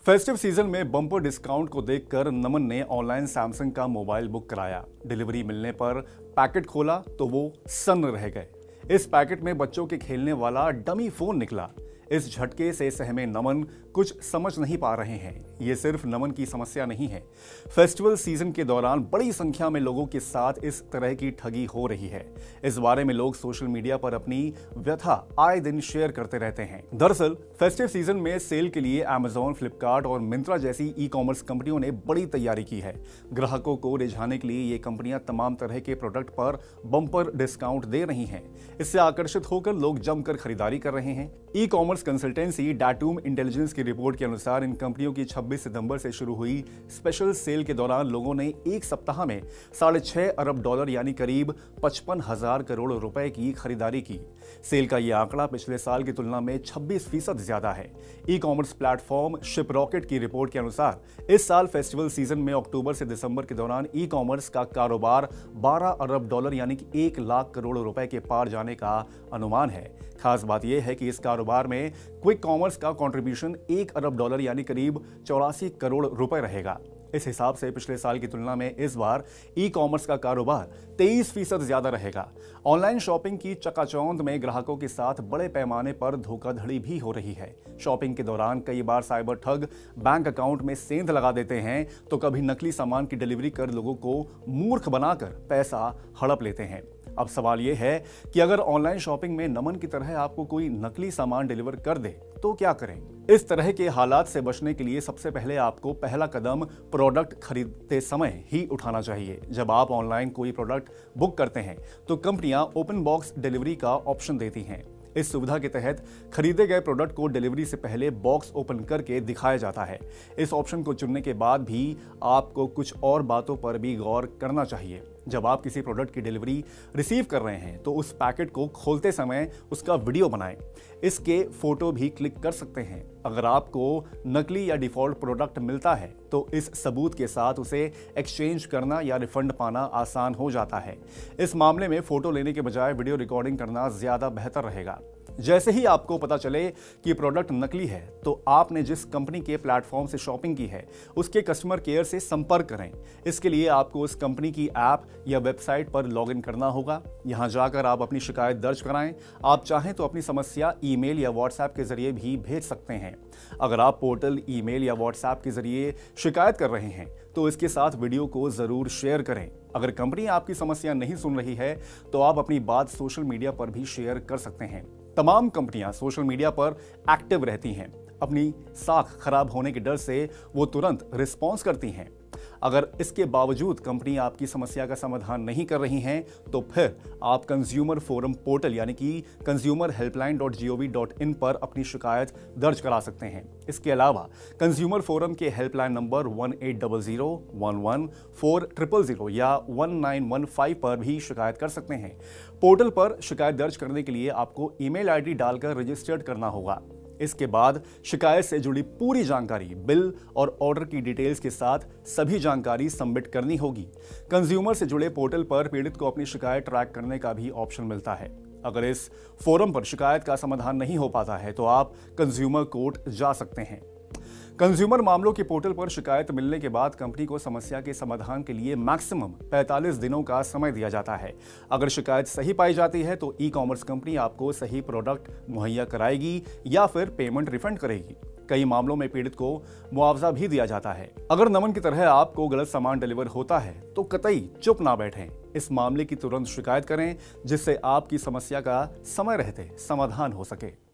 Festive season में bumper discount को देखकर नमन ने ऑनलाइन सैमसंग का मोबाइल बुक कराया। डिलीवरी मिलने पर पैकेट खोला तो वो सन्न रह गए। इस पैकेट में बच्चों के खेलने वाला डमी फोन निकला। इस झटके से सहमे नमन कुछ समझ नहीं पा रहे हैं। ये सिर्फ नमन की समस्या नहीं है। फेस्टिवल सीजन के दौरान बड़ी संख्या में लोगों के साथ इस तरह की ठगी हो रही है। इस बारे में लोग सोशल मीडिया पर अपनी व्यथा आए दिन शेयर करते रहते हैं। दरअसल फेस्टिव सीजन में सेल के लिए अमेजॉन, फ्लिपकार्ट और मिंत्रा जैसी ई कॉमर्स कंपनियों ने बड़ी तैयारी की है। ग्राहकों को रिझाने के लिए ये कंपनियां तमाम तरह के प्रोडक्ट पर बम्पर डिस्काउंट दे रही हैं। इससे आकर्षित होकर लोग जमकर खरीदारी कर रहे हैं। ई कॉमर्स कंसल्टेंसी डाटूम इंटेलिजेंस की रिपोर्ट के अनुसार इन कंपनियों की 26 सितंबर से शुरू हुई स्पेशल सेल के दौरान लोगों ने एक सप्ताह में $6.5 अरब यानी करीब 55,000 करोड़ रुपए की खरीदारी की। सेल का यह आंकड़ा पिछले साल की तुलना में 26% ज्यादा है। ई कॉमर्स प्लेटफॉर्म शिपरॉकेट की रिपोर्ट के अनुसार इस साल फेस्टिवल सीजन में अक्टूबर से दिसंबर के दौरान ई कॉमर्स का कारोबार $12 अरब यानी कि 1 लाख करोड़ रुपए के पार जाने का अनुमान है। खास बात यह है कि इस कारोबार में क्विक कॉमर्स का कंट्रीब्यूशन $1 अरब यानी करीब 84 करोड़ रुपए रहेगा। इस हिसाब से पिछले साल की तुलना में इस बार ई कॉमर्स का कारोबार 23% ज्यादा रहेगा। ऑनलाइन शॉपिंग की चकाचौंध में ग्राहकों के साथ बड़े पैमाने पर धोखाधड़ी भी हो रही है। शॉपिंग के दौरान कई बार साइबर ठग बैंक अकाउंट में सेंध लगा देते हैं तो कभी नकली सामान की डिलीवरी कर लोगों को मूर्ख बनाकर पैसा हड़प लेते हैं। अब सवाल यह है कि अगर ऑनलाइन शॉपिंग में नमन की तरह आपको कोई नकली सामान डिलीवर कर दे तो क्या करें? इस तरह के हालात से बचने के लिए सबसे पहले आपको पहला कदम प्रोडक्ट खरीदते समय ही उठाना चाहिए। जब आप ऑनलाइन कोई प्रोडक्ट बुक करते हैं तो कंपनियां ओपन बॉक्स डिलीवरी का ऑप्शन देती हैं। इस सुविधा के तहत खरीदे गए प्रोडक्ट को डिलीवरी से पहले बॉक्स ओपन करके दिखाया जाता है। इस ऑप्शन को चुनने के बाद भी आपको कुछ और बातों पर भी गौर करना चाहिए। जब आप किसी प्रोडक्ट की डिलीवरी रिसीव कर रहे हैं तो उस पैकेट को खोलते समय उसका वीडियो बनाएं। इसके फोटो भी क्लिक कर सकते हैं। अगर आपको नकली या डिफॉल्ट प्रोडक्ट मिलता है तो इस सबूत के साथ उसे एक्सचेंज करना या रिफंड पाना आसान हो जाता है। इस मामले में फोटो लेने के बजाय वीडियो रिकॉर्डिंग करना ज्यादा बेहतर रहेगा। जैसे ही आपको पता चले कि प्रोडक्ट नकली है तो आपने जिस कंपनी के प्लेटफॉर्म से शॉपिंग की है उसके कस्टमर केयर से संपर्क करें। इसके लिए आपको उस कंपनी की ऐप या वेबसाइट पर लॉगिन करना होगा। यहां जाकर आप अपनी शिकायत दर्ज कराएं। आप चाहें तो अपनी समस्या ईमेल या व्हाट्सएप के जरिए भी भेज सकते हैं। अगर आप पोर्टल, ईमेल या व्हाट्सएप के जरिए शिकायत कर रहे हैं तो इसके साथ वीडियो को जरूर शेयर करें। अगर कंपनी आपकी समस्या नहीं सुन रही है तो आप अपनी बात सोशल मीडिया पर भी शेयर कर सकते हैं। तमाम कंपनियां सोशल मीडिया पर एक्टिव रहती हैं। अपनी साख खराब होने के डर से वो तुरंत रिस्पॉन्स करती हैं। अगर इसके बावजूद कंपनी आपकी समस्या का समाधान नहीं कर रही हैं तो फिर आप कंज्यूमर फोरम पोर्टल यानी कि consumerhelpline.gov.in पर अपनी शिकायत दर्ज करा सकते हैं। इसके अलावा कंज्यूमर फोरम के हेल्पलाइन नंबर 1800114000 या 1915 पर भी शिकायत कर सकते हैं। पोर्टल पर शिकायत दर्ज करने के लिए आपको ईमेल आईडी डालकर रजिस्टर्ड करना होगा। इसके बाद शिकायत से जुड़ी पूरी जानकारी, बिल और ऑर्डर की डिटेल्स के साथ सभी जानकारी सबमिट करनी होगी। कंज्यूमर से जुड़े पोर्टल पर पीड़ित को अपनी शिकायत ट्रैक करने का भी ऑप्शन मिलता है। अगर इस फोरम पर शिकायत का समाधान नहीं हो पाता है तो आप कंज्यूमर कोर्ट जा सकते हैं। कंज्यूमर मामलों के पोर्टल पर शिकायत मिलने के बाद कंपनी को समस्या के समाधान के लिए मैक्सिमम 45 दिनों का समय दिया जाता है। अगर शिकायत सही पाई जाती है तो ई कॉमर्स कंपनी आपको सही प्रोडक्ट मुहैया कराएगी या फिर पेमेंट रिफंड करेगी। कई मामलों में पीड़ित को मुआवजा भी दिया जाता है। अगर नमन की तरह आपको गलत सामान डिलीवर होता है तो कतई चुप ना बैठें। इस मामले की तुरंत शिकायत करें जिससे आपकी समस्या का समय रहते समाधान हो सके।